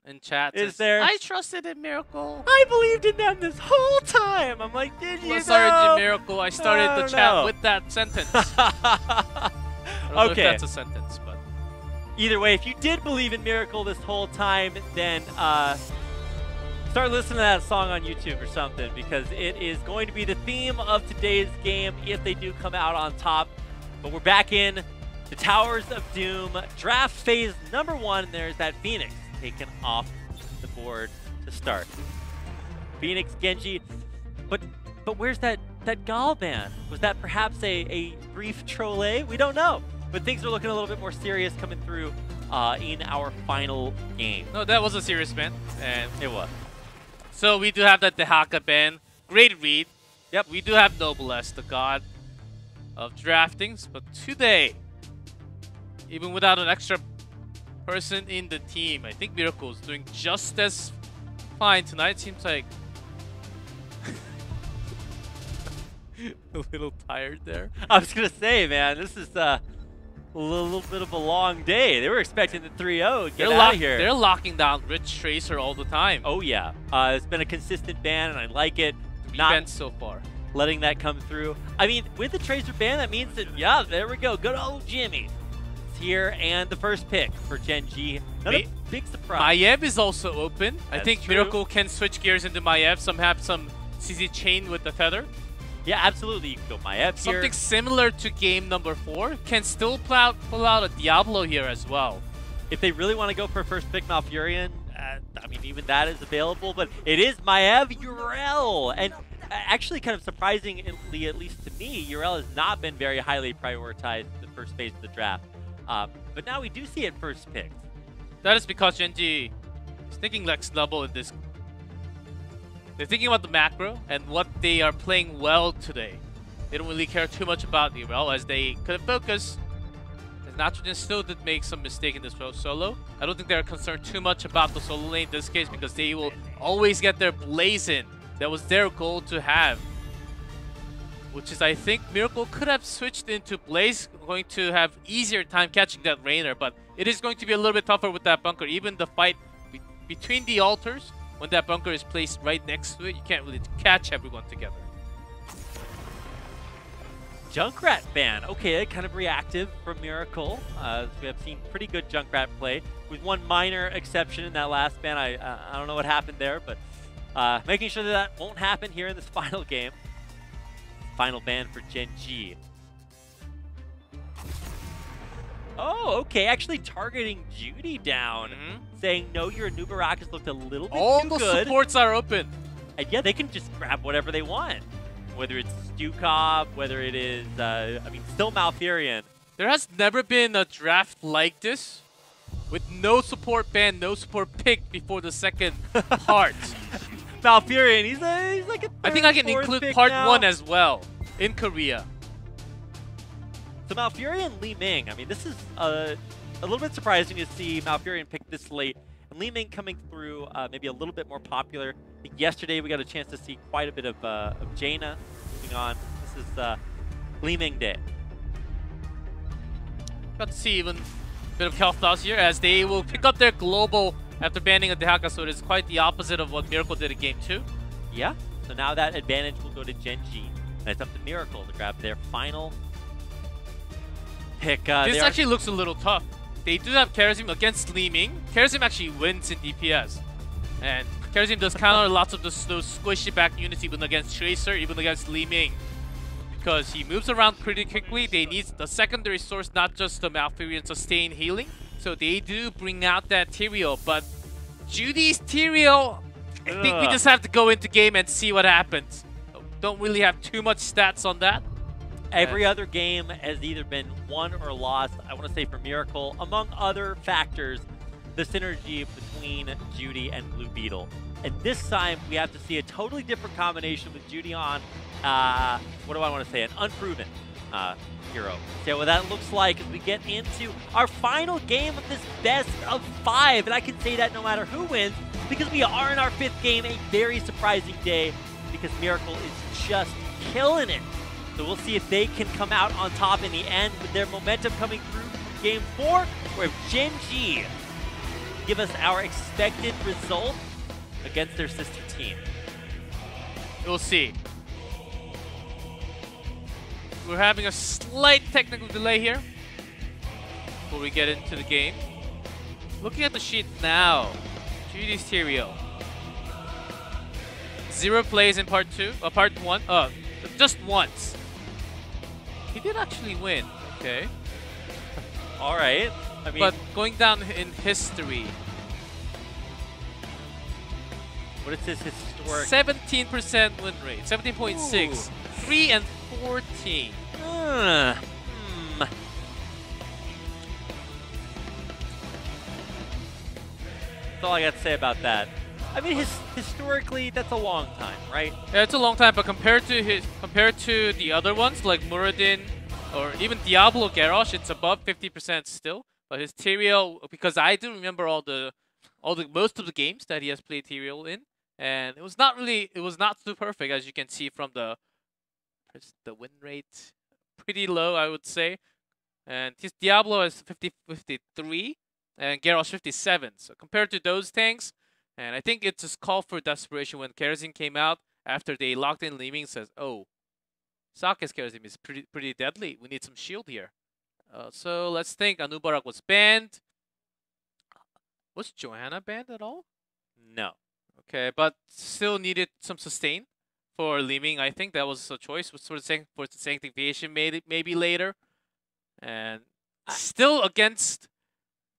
in chat. Is there? I trusted in Miracle. I believed in them this whole time. I'm like, did you? Sorry, Miracle. I started the chat know. with that sentence. I don't know if Okay. that's a sentence, but Either way, if you did believe in Miracle this whole time, then start listening to that song on YouTube or something, because it is going to be the theme of today's game if they do come out on top. But we're back in the Towers of Doom draft phase number 1, and there's that Phoenix taken off the board to start. Phoenix, Gen.G, but where's that Gal ban? Was that perhaps a brief trolley? We don't know. But things are looking a little bit more serious coming through in our final game. no, that was a serious ban, and It was. so we do have that Dehaka ban. Great read. Yep. We do have Noblesse, the god of draftings, but today, even without an extra person in the team, I think Miracle is doing just as fine tonight. Seems like a little tired there. I was going to say, man, this is a little bit of a long day. They were expecting the 3-0. Get out of here. They're locking down Rich Tracer all the time. Oh, yeah. It's been a consistent ban, and I like it. Not bans so far. Letting that come through. I mean, with the Tracer ban, that means that, yeah, there we go. Good old Jimmy. It's here, and the first pick for Gen.G. Another big surprise. Maiev is also open. I That's think true. Miracle can switch gears into Maiev. Some have some CZ chain with the feather. Yeah, absolutely. You can go Maiev here. Something similar to game number 4. Can still pull out a Diablo here as well. If they really want to go for first pick Malfurion, I mean, even that is available, but it is Maiev Urel. And actually, kind of surprisingly, at least to me, Urel has not been very highly prioritized in the first phase of the draft. But now we do see it first picked. That is because Gen.G is thinking next level in this. They're thinking about the macro and what they are playing well today. They don't really care too much about Urel as they could focus. As Nitrogen still did make some mistake in this solo. I don't think they're concerned too much about the solo lane in this case because they will always get their Blaze in. That was their goal to have. Which is, I think, Miracle could have switched into Blaze, going to have easier time catching that Rainer, but it is going to be a little bit tougher with that bunker. Even the fight between the altars, when that bunker is placed right next to it, you can't really catch everyone together. Junkrat ban. Okay, kind of reactive from Miracle. We have seen pretty good Junkrat play, with one minor exception in that last ban. I don't know what happened there, but making sure that won't happen here in this final game. Final ban for Gen.G. Oh, okay. Actually targeting Judy down. Saying, no, your Nubarak has looked a little bit All too the good. supports are open. And yeah, they can just grab whatever they want. Whether it's Stukov, whether it is, I mean, still Malfurion. There has never been a draft like this with no support ban, no support pick before the second part. Malfurion, he's like a third, I think I can fourth include pick part now. 1 as well in Korea. So Malfurion, Li Ming. I mean, this is a little bit surprising to see Malfurion pick this late. And Li Ming coming through maybe a little bit more popular. I think yesterday we got a chance to see quite a bit of Jaina moving on. This is Li Ming Day. Got to see even a bit of Kel'Thas here as they will pick up their global after banning a Dehaka, so it is quite the opposite of what Miracle did in game 2. Yeah, so now that advantage will go to Gen.G. And it's up to Miracle to grab their final pick. This actually looks a little tough. They do have Karazim against Li Ming. Karazim actually wins in DPS. And Karazim does counter lots of those squishy back units even against Tracer, even against Li Ming. Because he moves around pretty quickly. They need the secondary source, not just the Malfurion sustain healing. So they do bring out that Tyrael, but Judy's Tyrael, I think we just have to go into game and see what happens. Don't really have too much stats on that. Every other game has either been won or lost, I want to say, for Miracle. Among other factors, the synergy between Judy and Blue Beetle. And this time, we have to see a totally different combination with Judy on, what do I want to say, an unproven hero. See what that looks like as we get into our final game of this best of 5. And I can say that no matter who wins, because we are in our 5th game, a very surprising day, because Miracle is just killing it. So we'll see if they can come out on top in the end with their momentum coming through game 4, where Gen.G give us our expected result against their sister team. We'll see. We're having a slight technical delay here before we get into the game. Looking at the sheet now, GD's Tyrael. 0 plays in part 1. Just once. He did actually win. Okay. All right. I mean, but going down in history, what is his historic? 17% win rate. 17.6. 3 and 14. That's all I got to say about that. I mean, historically, that's a long time, right? Yeah, it's a long time, but compared to the other ones like Muradin or even Diablo Garrosh, it's above 50% still. But his Tyrael, because I do remember most of the games that he has played Tyrael in, and it was not too perfect, as you can see from the win rate, pretty low, I would say. And his Diablo is 53 and Garrosh 57. So compared to those tanks, and I think it's just call for desperation when Kerosene came out after they locked in Li Ming, says, "Oh, Sake's Kerosene is pretty deadly. We need some shield here." So let's think. Anubarak was banned. Was Johanna banned at all? No. Okay, but still needed some sustain for Li Ming. I think that was a choice. Was sort of saying for sanctification maybe later, and still against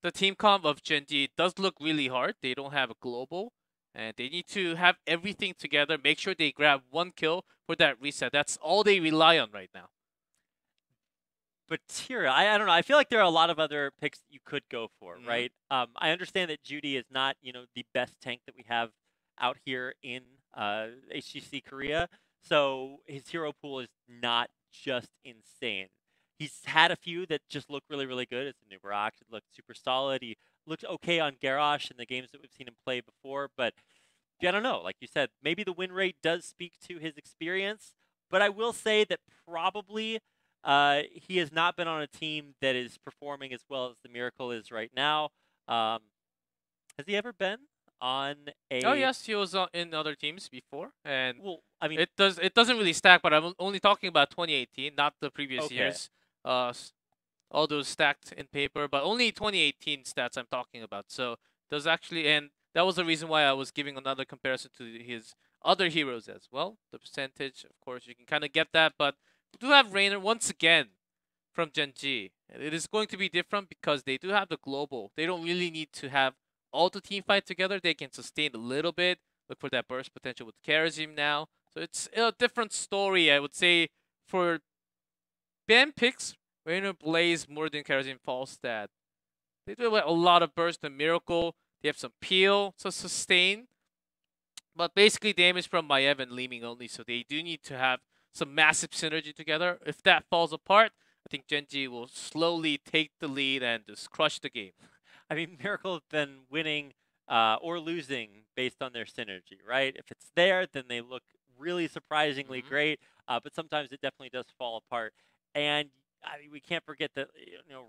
the team comp of Gen.G, it does look really hard. They don't have a global, and they need to have everything together. Make sure they grab 1 kill for that reset. That's all they rely on right now. But Tyrael, I don't know. I feel like there are a lot of other picks that you could go for, right? I understand that Judy is not, the best tank that we have out here in HGC Korea. So his hero pool is not just insane. He's had a few that just look really, really good. It's a Nubarak. It looked super solid. He looked okay on Garrosh in the games that we've seen him play before. But I don't know. Like you said, maybe the win rate does speak to his experience. But I will say that probably he has not been on a team that is performing as well as the Miracle is right now. Has he ever been on a... Oh, yes, he was in other teams before. And well, I mean, it doesn't really stack, but I'm only talking about 2018, not the previous years. All those stacked in paper, but only 2018 stats I'm talking about. So there's actually, and that was the reason why I was giving another comparison to his other heroes as well. The percentage, of course, you can kind of get that, but we do have Rainer once again from Gen.G. It is going to be different because they do have the global. They don't really need to have all the team fight together. They can sustain a little bit. Look for that burst potential with Kerosene now. So it's a different story, I would say, for ban picks. Rainer Blaze more than Kerosene Falstad. They do have a lot of burst and Miracle. They have some peel, so sustain. But basically damage from Maiev and Li Ming only, so they do need to have some massive synergy together. If that falls apart, I think Gen.G will slowly take the lead and just crush the game. I mean, Miracle have been winning or losing based on their synergy, right? If it's there, then they look really surprisingly great, but sometimes it definitely does fall apart. And I mean, we can't forget that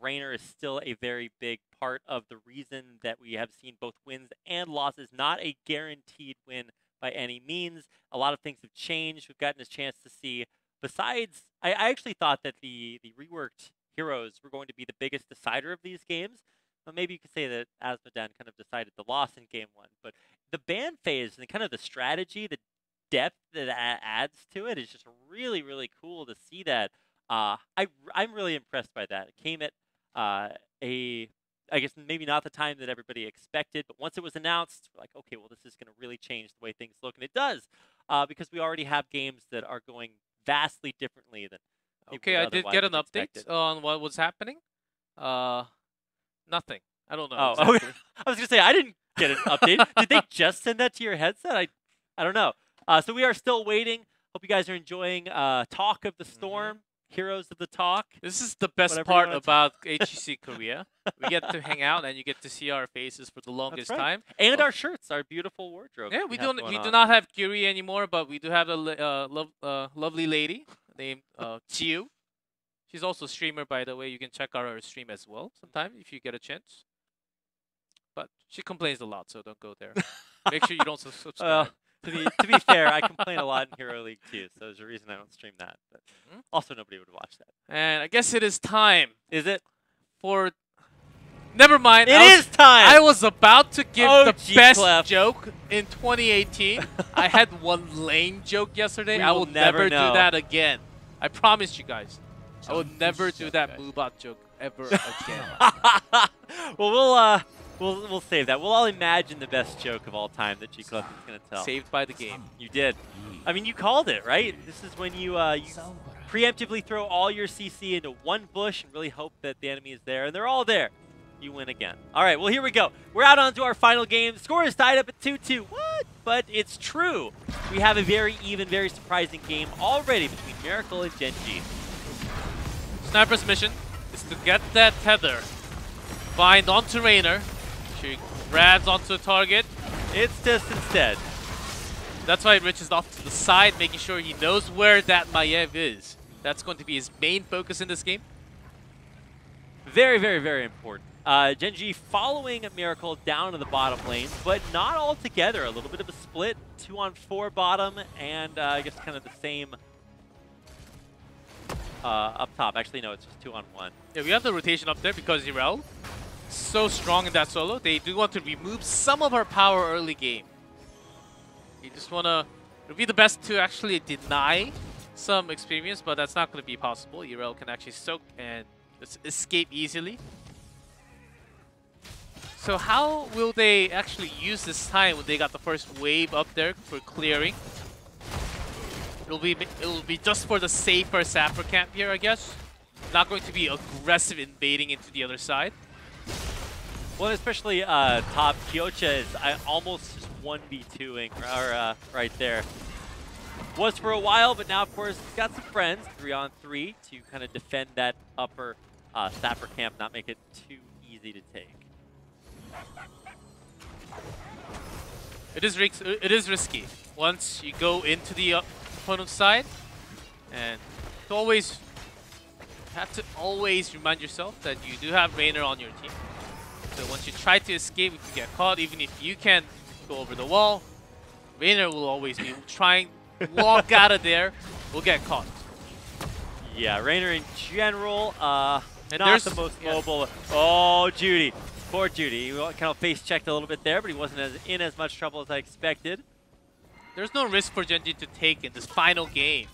Rainer is still a very big part of the reason that we have seen both wins and losses. Not a guaranteed win by any means. A lot of things have changed. We've gotten a chance to see. Besides, I actually thought that the reworked heroes were going to be the biggest decider of these games. Well, maybe you could say that Azmodan kind of decided the loss in game 1. But the ban phase and kind of the strategy, the depth that adds to it is just really, really cool to see that. I'm really impressed by that. It came at I guess maybe not the time that everybody expected, but once it was announced, we're like, okay, well, this is going to really change the way things look, and it does, because we already have games that are going vastly differently than. Okay, I did get an update on what was happening. Nothing. I don't know. Oh, exactly. okay. I was going to say, I didn't get an update. Did they just send that to your headset? I don't know. So we are still waiting. Hope you guys are enjoying Talk of the Storm. Heroes of the Talk. This is the best part about HGC Korea. We get to hang out and you get to see our faces for the longest time. And our shirts, our beautiful wardrobe. Yeah, we do not have Gyuri anymore, but we do have a lovely lady named Chiu. She's also a streamer, by the way. You can check out her stream as well sometime if you get a chance. but she complains a lot, so don't go there. Make sure you don't subscribe. To be fair, I complain a lot in Hero League too, so there's a reason I don't stream that. But also, nobody would watch that. And I guess it is time. Is it? For... Never mind. It is time! I was about to give the best Clef. joke in 2018. I had one lame joke yesterday. We I will will never do know. that again. I promise you guys. I will never do that Moobot joke ever again. Well, we'll save that. We'll all imagine the best joke of all time that G-Clef is going to tell. Saved by the game. You did. I mean, you called it, right? This is when you preemptively throw all your CC into one bush and really hope that the enemy is there, and they're all there. You win again. All right, well, here we go. We're out onto our final game. The score is tied up at 2-2. What? But it's true. We have a very even, very surprising game already between Miracle and Gen.G. Sniper's mission is to get that tether, bind onto Rainer. She grabs onto the target. It's just instead. That's why Rich is off to the side, making sure he knows where that Maiev is. That's going to be his main focus in this game. Very, very, very important. Gen.G following Miracle down to the bottom lane, but not all together. A little bit of a split, 2-on-4 bottom, and I guess kind of the same up top. Actually, no, it's just 2-on-1. Yeah, we have the rotation up there because Irel so strong in that solo. They do want to remove some of her power early game. You just want to... It would be the best to actually deny some experience, but that's not going to be possible. Irel can actually soak and just escape easily. So how will they actually use this time when they got the first wave up there for clearing? It'll be just for the safer Sapper camp here, I guess. Not going to be aggressive invading into the other side. Well, especially top Kyocha is almost just 1v2ing right there. Was for a while, but now of course he's got some friends 3-on-3 to kind of defend that upper Sapper camp, not make it too easy to take. It is risky once you go into the opponent's side, and you have to always remind yourself that you do have Rainer on your team. So once you try to escape, if you get caught, even if you can go over the wall, Rainer will always be trying to walk out of there, will get caught. Yeah, Rainer in general, not the most mobile. Oh, Judy. Poor Judy. He kind of face checked a little bit there, but he wasn't in as much trouble as I expected. There's no risk for Gen.G to take in this final game,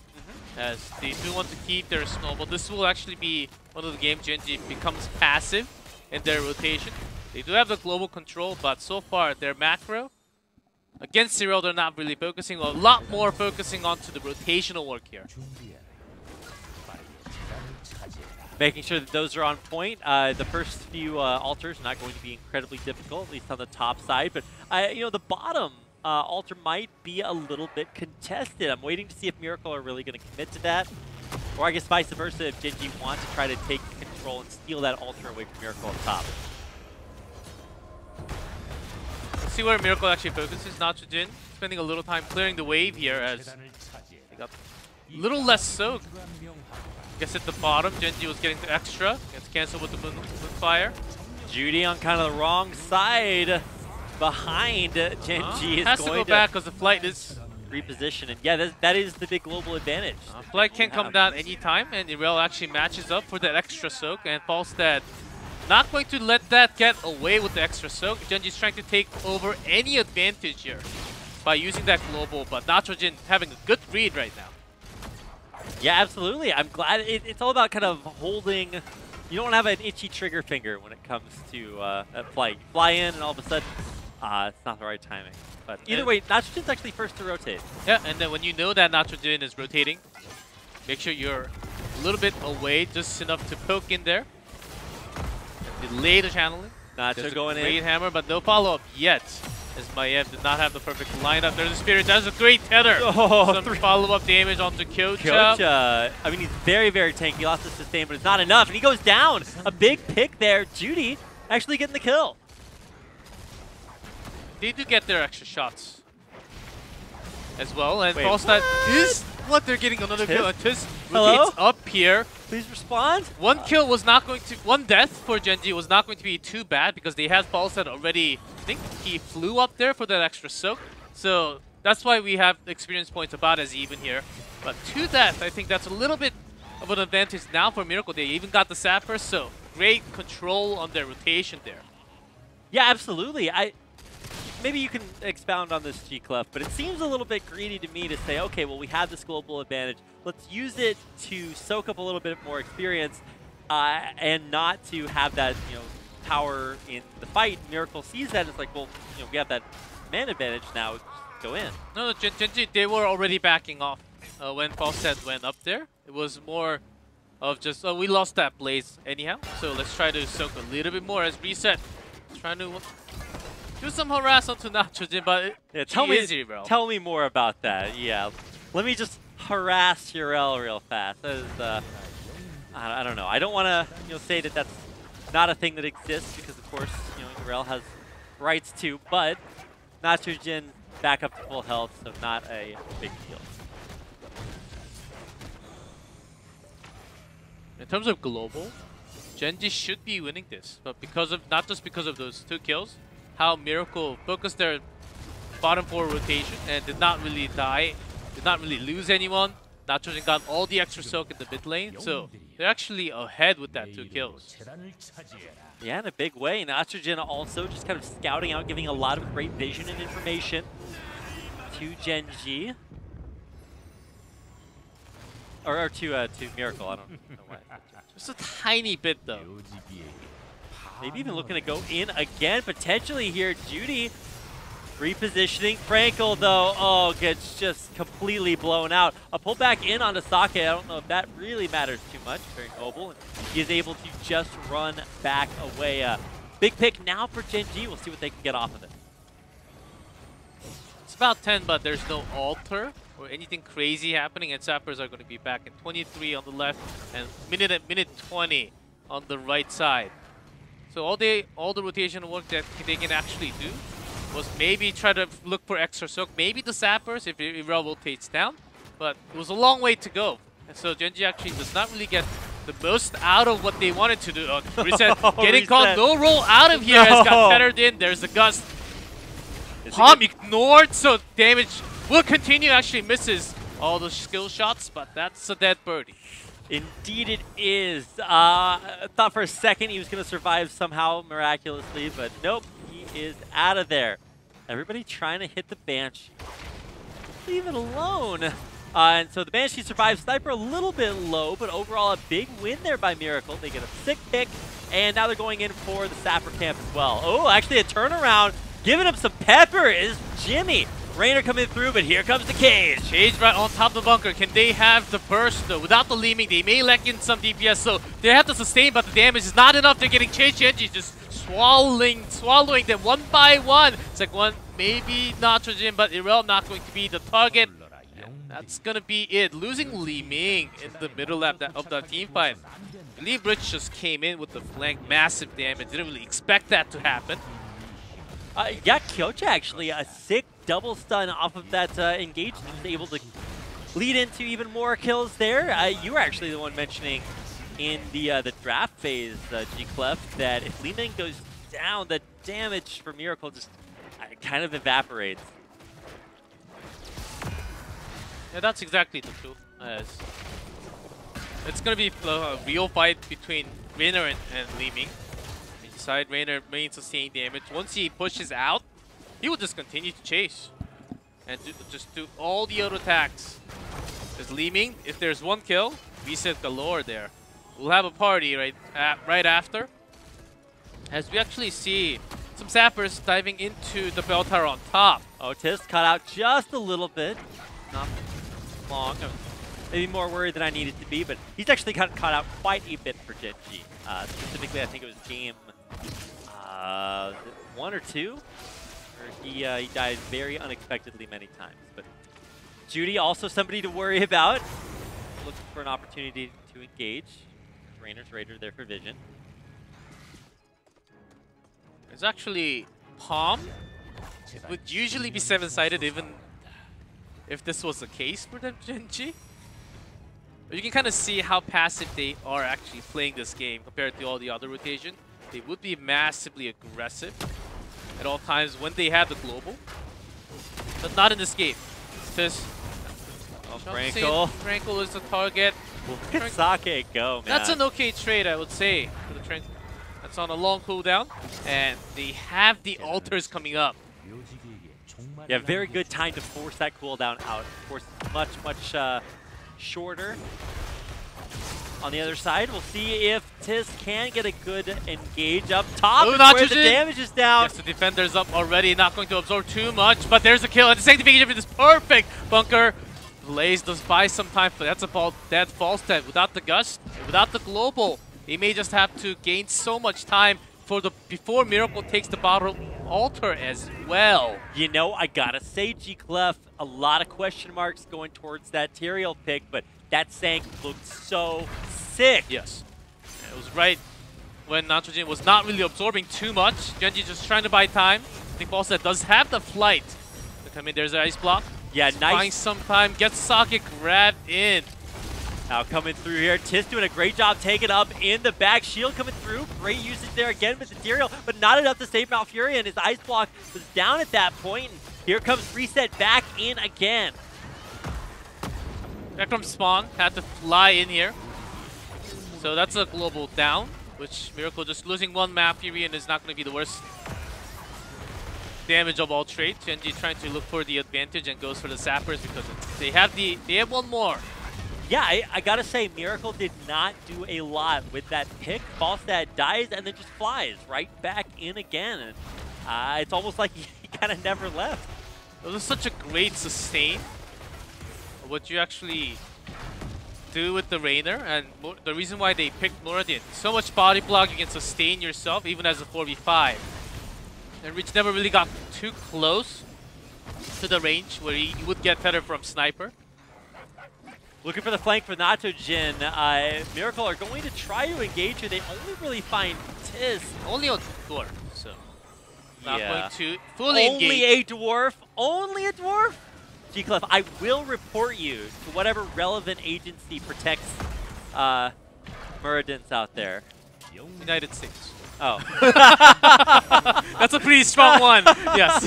as they do want to keep their snowball. This will actually be one of the games Gen.G becomes passive in their rotation. They do have the global control, but so far their macro against Zero, they're not really focusing. A lot more focusing onto the rotational work here. Making sure that those are on point. The first few altars are not going to be incredibly difficult, at least on the top side. But you know, the bottom altar might be a little bit contested. I'm waiting to see if Miracle are really going to commit to that, or I guess vice versa, if Gen.G want to try to take control and steal that altar away from Miracle up top. Let's see where Miracle actually focuses. Nitrogen spending a little time clearing the wave here, as they got a little less soak. I guess at the bottom, Gen.G was getting the extra. Gets cancelled with the Moonfire. Judy on kind of the wrong side behind Gen.G is has going to go back because the flight is reposition. And yeah, that is the big global advantage. Flight can come down anytime, and Irel actually matches up for that extra soak, and Falstad not going to let that get away with the extra soak. Gen.G is trying to take over any advantage here by using that global, but Nitrogen having a good read right now. Yeah, absolutely. I'm glad it's all about kind of holding. You don't have an itchy trigger finger when it comes to a flight. You fly in, and all of a sudden, it's not the right timing. But either way, Nitrogen's actually first to rotate. Yeah, and then when you know that Nitrogen is rotating, make sure you're a little bit away, just enough to poke in there. And delay the channeling. Nacho going in. Great hammer, but no follow-up yet, as Maiev did not have the perfect lineup. There's a Spirit. That's a great tether. Oh, some follow-up damage onto Kyocha. Kyocha, I mean, he's very, very tanky. He lost his sustain, but it's not enough. And he goes down. A big pick there. Judy actually getting the kill. They do get their extra shots as well. And Falstad is what? They're getting another kill. And Tis Hello? rotates up here. Please respond. One kill was not going to... One death for Gen.G was not going to be too bad because they had Falstad already... I think he flew up there for that extra soak. So that's why we have experience points about as even here. But to that, I think that's a little bit of an advantage now for Miracle. They even got the Sappers, so great control on their rotation there. Yeah, absolutely. Maybe you can expound on this, G-Clef, but it seems a little bit greedy to me to say, okay, well, we have this global advantage. Let's use it to soak up a little bit more experience and not to have that, power in the fight. Miracle sees that and it's like, well, we have that man advantage now. Go in. No, Gen.G, they were already backing off when Falstad went up there. It was more of just, we lost that blaze anyhow, so let's try to soak a little bit more as Reset. Trying to do some harass onto Nitrogen, but tell me more about that. Yeah, let me just harass Urel real fast. That is, I don't know. I don't want to say that that's not a thing that exists because of course Urel has rights too, but Nitrogen back up to full health, so not a big deal. In terms of global, Gen.G should be winning this, but because of not just because of those 2 kills, how Miracle focused their bottom 4 rotation and did not really die, did not really lose anyone. Nitrogen got all the extra soak in the mid lane, so they're actually ahead with that 2 kills. Yeah, in a big way. Nitrogen also just kind of scouting out, giving a lot of great vision and information to Gen.G. Or to Miracle, I don't know why. Just a tiny bit though. Maybe even looking to go in again, potentially here. Judy repositioning. Frankel though, gets just completely blown out. A pull back in onto Sake, I don't know if that really matters too much. Very mobile, and he is able to just run back away. Big pick now for Gen.G. We'll see what they can get off of it. It's about 10, but there's no altar or anything crazy happening, and Sappers are going to be back in 23 on the left and minute 20 on the right side. So all the rotation work that they can actually do was maybe try to look for extra soak, maybe the Sappers if Irel rotates down, but it was a long way to go. And so Gen.G actually does not really get the most out of what they wanted to do. Reset, getting called no roll out of here has got fettered in. There's a gust. Palm ignored, so damage will continue. Actually misses all the skill shots, but that's a dead birdie. Indeed it is. Thought for a second he was going to survive somehow miraculously, but nope, he is out of there. Everybody trying to hit the Banshee. Leave it alone. And so the Banshee survives. Sniper a little bit low, but overall a big win there by Miracle. They get a sick pick, and now they're going in for the Sapper camp as well. Oh, actually a turnaround. Giving him some pepper is Jimmy. Rainer coming through, but here comes the Cage. Cage right on top of the bunker. Can they have the burst though? Without the leaming, they may lack in some DPS, so they have to sustain, but the damage is not enough. They're getting chased. Gen.G just swallowing them one by one. It's like one, maybe Nitrogen, but Irel not going to be the target. And that's gonna be it. Losing Li Ming in the middle of that team fight. Lee Bridge just came in with the flank, massive damage. Didn't really expect that to happen. Yeah, Kyocha actually a sick double stun off of that engagement. He was able to lead into even more kills there. You were actually the one mentioning in the draft phase, G-Clef, that if Li Ming goes down, the damage for Miracle just kind of evaporates. Yeah, that's exactly the truth. It's gonna be a real fight between Rainer and Li Ming. Inside, Rainer main sustained damage. Once he pushes out, he will just continue to chase and just do all the other attacks. There's Li Ming. If there's one kill, reset galore there. We'll have a party right after, as we actually see some Sappers diving into the bell tower on top. Otis cut out just a little bit, not long. Maybe more worried than I needed to be, but he's actually got caught out quite a bit for Gen.G. Specifically, I think it was game 1 or 2, where he died very unexpectedly many times. But Judy also somebody to worry about. Looking for an opportunity to engage. Rainer's Raider there for vision. It's actually Palm. Would usually be 7-sided even if this was the case for them, Gen.G. But you can kind of see how passive they are actually playing this game compared to all the other rotation. They would be massively aggressive at all times when they have the global, but not in this game. This Frankle is the target. Look at Sake go, man. That's an okay trade, I would say, for the Trank. That's on a long cooldown, and they have the altars coming up. Yeah, very good time to force that cooldown out. Of course, much shorter. On the other side, we'll see if Tis can get a good engage up top. Oh, where the damage is down. Yes, the defender's up already, not going to absorb too much, but there's a kill, and the sanctification is perfect. Bunker Blaze does buy some time, but that's a dead false step. Without the gust, without the global, he may just have to gain so much time before Miracle takes the bottom altar as well. You know, I gotta say, G-Clef, a lot of question marks going towards that Tyrael pick, but that Sank looked so sick. Yes. It was right when Nitrogen was not really absorbing too much. Gen.G just trying to buy time. I think Falstad does have the flight to come in. There's an ice block. Yeah, nice. Buying some time. Gets Sake grabbed in. Now coming through here, Tis doing a great job taking up in the back. Shield coming through. Great usage there again with the Tyrael, but not enough to save Malfurion. His ice block was down at that point. And here comes Reset back in again. Back from spawn, had to fly in here. So that's a global down, which Miracle just losing one Malfurion is not going to be the worst damage of all trade. Gen.G trying to look for the advantage and goes for the sappers because they have one more. Yeah, I gotta say, Miracle did not do a lot with that pick. Falstad dies and then just flies right back in again. And it's almost like he kind of never left. It was such a great sustain. What you actually do with the Rainer, and the reason why they picked Muradin. So much body block, you can sustain yourself even as a 4v5. And Rich never really got too close to the range where he would get better from Sniper. Looking for the flank for Nitrogen. Miracle are going to try to engage here. They only really find Tis. Only on dwarf, so not going to fully engage. Only a dwarf? Only a dwarf? G-Clef, I will report you to whatever relevant agency protects Muradins out there. United States. Oh. That's a pretty strong one. Yes.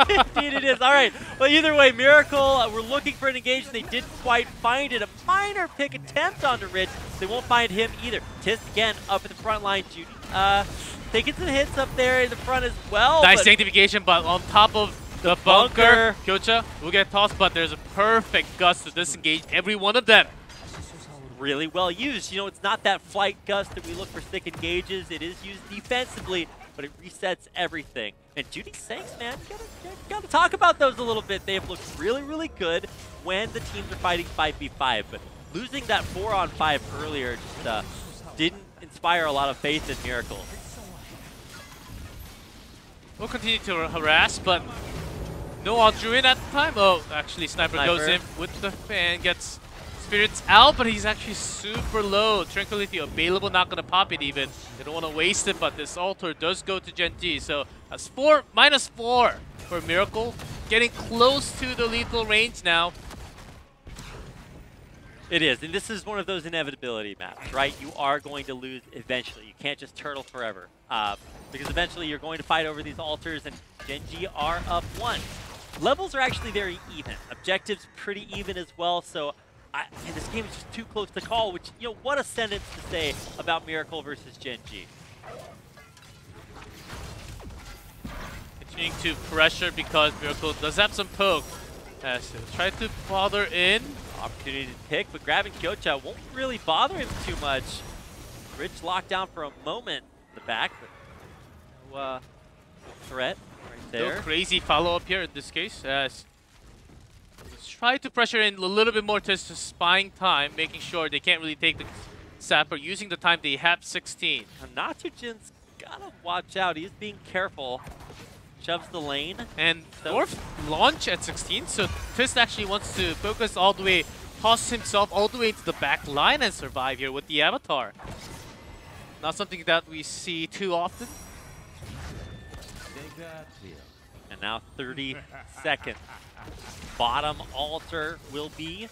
Indeed it is. All right. Well, either way, Miracle, we're looking for an engagement. They didn't quite find it. A minor pick attempt onto Rich. They won't find him either. Tis again up in the front line. Judy taking some hits up there in the front as well. Nice sanctification, but on top of the bunker, Kyocha will get tossed, but there's a perfect gust to disengage every one of them. Really well used. You know, it's not that flight gust that we look for stick engages. It is used defensively, but it resets everything. And Judy Sanks, man, you gotta talk about those a little bit. They have looked really, really good when the teams are fighting 5v5, but losing that 4-on-5 earlier just didn't inspire a lot of faith in Miracle. We'll continue to harass, but no Aldruin at the time. Oh, actually, Sniper goes in with the fan, gets Spirits out, but he's actually super low. Tranquility available, not going to pop it even. They don't want to waste it, but this altar does go to Gen.G. So that's -4 for Miracle. Getting close to the lethal range now. It is, and this is one of those inevitability maps, right? You are going to lose eventually. You can't just turtle forever. Because eventually you're going to fight over these altars, and Gen.G are up 1. Levels are actually very even. Objectives pretty even as well, so and this game is just too close to call, which, you know, what a sentence to say about Miracle versus Gen.G. Continuing to pressure because Miracle does have some poke. So try to bother in. Opportunity to pick, but grabbing Kyocha won't really bother him too much. Rich locked down for a moment in the back, but no threat right there. No crazy follow-up here in this case. Let's try to pressure in a little bit more to spying time, making sure they can't really take the Sapper, using the time they have 16. Natujin's gotta watch out. He's being careful. Shoves the lane. And Dwarf launch at 16, so Twist actually wants to focus all the way, toss himself all the way into the back line and survive here with the Avatar. Not something that we see too often. And now 30 seconds. Bottom altar will be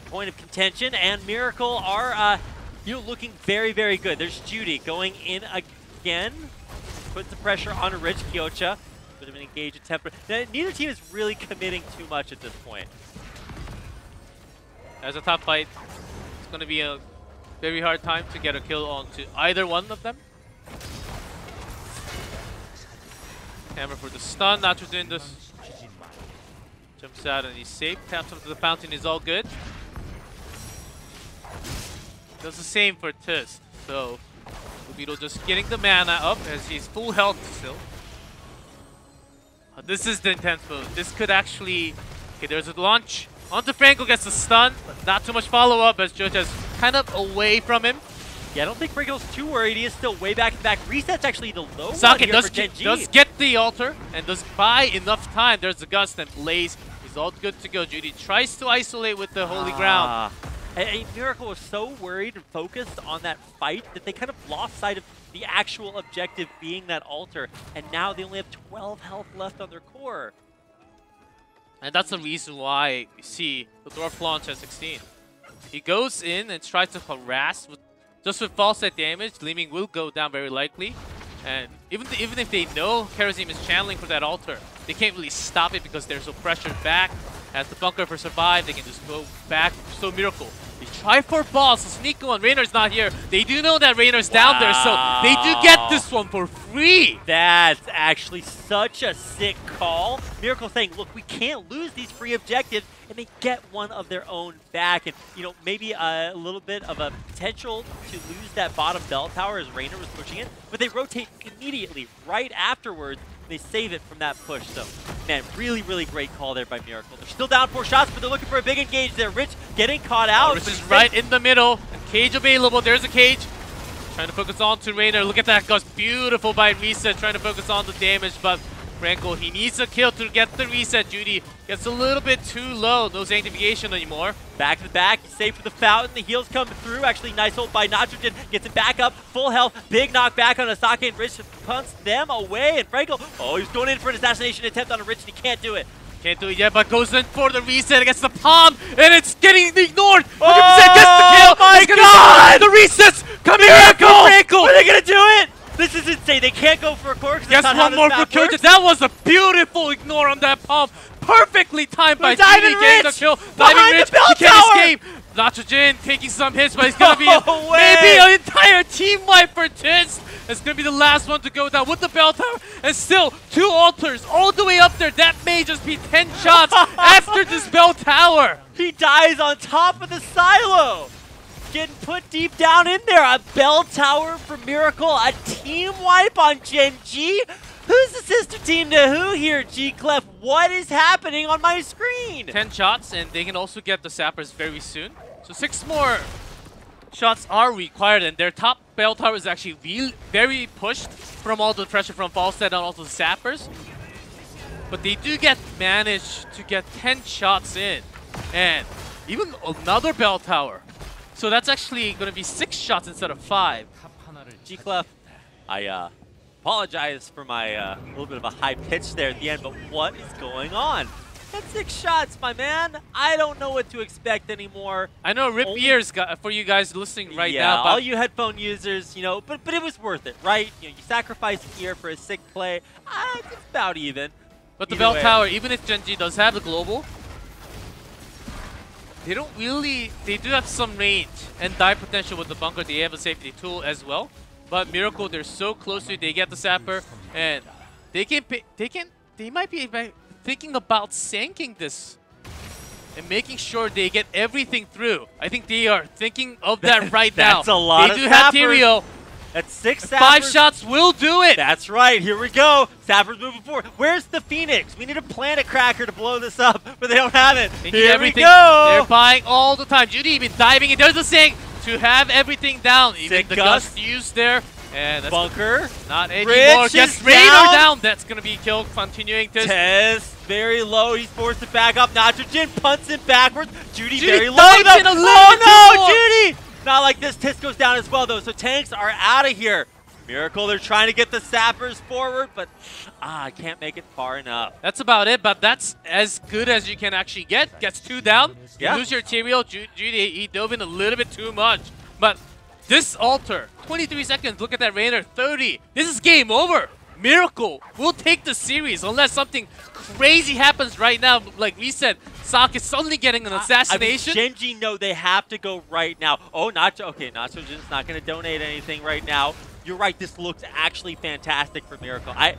point of contention, and Miracle are looking very, very good. There's Judy going in again. Puts the pressure on Rich Kyocha. Bit of an engage attempt. Neither team is really committing too much at this point. As a top fight, it's going to be a very hard time to get a kill onto either one of them. Hammer for the stun. Nacho doing this. Jumps out and he's safe. Taps onto the fountain is all good. Does the same for Tist. So Lubito just getting the mana up as he's full health still. This is the intense mode. This could actually... Okay, there's a launch. Onto Franco, gets the stun. But not too much follow-up as Joja's kind of away from him. Yeah, I don't think Franco's too worried. He is still way back in back. Reset's actually the low Sake one here for Gen.G. does get the altar and does buy enough time. There's the Gust and Blaze. He's all good to go. Judy tries to isolate with the Holy Ground. And Miracle was so worried and focused on that fight that they kind of lost sight of the actual objective being that altar. And now they only have 12 health left on their core. And that's the reason why you see the Dwarf launch at 16. He goes in and tries to harass just with false set damage. Gleaming will go down very likely. And even if they know Karazim is channeling for that altar, they can't really stop it because they're so pressured back. As the bunker for survive, they can just go back. So Miracle, they try for balls. So sneak one. Rainer's not here. They do know that Rainer's down there, so they do get this one for free. That's actually such a sick call. Miracle saying, look, we can't lose these free objectives, and they get one of their own back. And, you know, maybe a little bit of a potential to lose that bottom bell tower as Rainer was pushing it, but they rotate immediately right afterwards. They save it from that push. So, man, really, really great call there by Miracle. They're still down 4 shots, but they're looking for a big engage there. Rich getting caught out. Rich is right in the middle. And cage available. There's a cage. Trying to focus on to Rainer. Look at that Gust. Beautiful by Reset. Trying to focus on the damage, but Franco, he needs a kill to get the reset. Judy gets a little bit too low. No sanctification anymore. Back to the back. He's safe for the fountain. The heals come through. Actually, nice hold by Nitrogen. Gets it back up. Full health. Big knockback on Asake and Rich punts them away. And Franco, oh, he's going in for an assassination attempt on a Rich and he can't do it. Can't do it yet, but goes in for the reset against the palm, and it's getting ignored. 100% gets the kill. My God! The resets coming back from Franco. Are they gonna do it? This is insane. They can't go for a core because that's not how this map works. That was a beautiful ignore on that palm. Perfectly timed by Diving Judy getting the kill. Diving Rich, he can't escape. Nitrogen taking some hits, but it's gonna be maybe an entire team wipe for Tist. It's gonna be the last one to go down with the bell tower, and still 2 altars all the way up there. That may just be 10 shots after this bell tower. He dies on top of the silo. Getting put deep down in there. A bell tower for Miracle. A team wipe on Gen.G. Who's the sister team to who here, G-Clef? What is happening on my screen? 10 shots, and they can also get the sappers very soon. So 6 more shots are required, and their top bell tower is actually very pushed from all the pressure from Falstad and also the sappers. But they do manage to get 10 shots in, and even another bell tower. So that's actually going to be 6 shots instead of 5. G-Clef, I apologize for my little bit of a high pitch there at the end, but what is going on? That's 6 shots, my man. I don't know what to expect anymore. I know, rip ears for you guys listening right now. Yeah, all you headphone users, you know, but it was worth it, right? You know, you sacrifice an ear for a sick play. It's about even. But the bell tower, even if Gen.G does have the global, they do have some range and die potential with the bunker. They have a safety tool as well. But Miracle, they're so close to it. They get the sapper, and they might be thinking about sinking this and making sure they get everything through. I think they are thinking of that right now. That's a lot of They do have Tyrio. That's 6 sappers. 5 shots will do it. That's right. Here we go. Sappers moving forward. Where's the Phoenix? We need a planet cracker to blow this up, but they don't have it. Here we go. They're buying all the time. Judy even diving in. There's a saying to have everything down. Even the Gust used there. And that's bunker. Not anymore. Rich Gets is Rainer down. That's going to be killed. Continuing to Test very low. He's forced to back up. Nitrogen punts it backwards. Judy very low. Though. Oh no, Judy! Not like this. Tisk goes down as well though. So tanks are out of here. Miracle, they're trying to get the sappers forward, but I can't make it far enough. That's about it, but that's as good as you can actually get. Gets 2 down. You lose your material. Judy, he dove in a little bit too much. But this altar, 23 seconds. Look at that Rainer, 30. This is game over. Miracle will take the series unless something crazy happens right now. Like we said, Sak is suddenly getting an assassination. Gen.G know they have to go right now. Oh, Nacho. Okay, Nacho just not going to donate anything right now. You're right. This looks actually fantastic for Miracle. I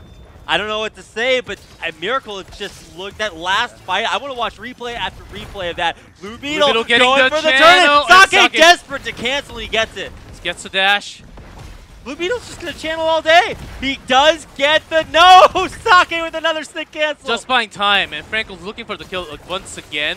don't know what to say, but Miracle just looked that last fight. I want to watch replay after replay of that. Blue Beetle going for the turn. Sake desperate to cancel. He gets it. Gets the dash. Blue Beetle's just going to channel all day. He does get the no. Sake with another stick cancel. Just buying time, and Frankel's looking for the kill once again.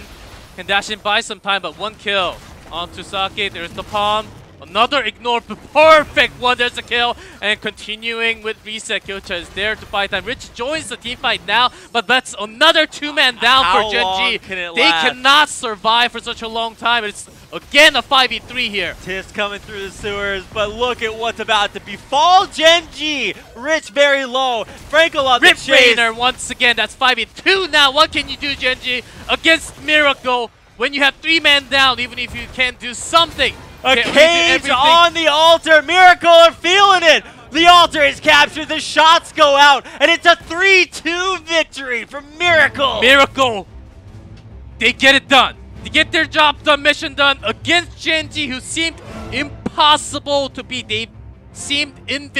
Can dash in, buy some time, but 1 kill onto Sake. There's the palm. Another ignore, perfect one, there's a kill. And continuing with reset, Kyocha is there to buy time. Rich joins the team fight now, but that's another 2-man down for Gen.G. They cannot survive for such a long time. It's again a 5v3 here. Tis coming through the sewers, but look at what's about to befall Gen.G. Rich very low, Frankel on the chase. Rainer once again, that's 5v2 now. What can you do, Gen.G, against Miracle when you have 3-man down, even if you can't do something? A cage on the altar. Miracle are feeling it. The altar is captured. The shots go out. And it's a 3-2 victory for Miracle. Miracle. They get it done. They get their job done, mission done against Gen.G, who seemed impossible to beat. They seemed invincible.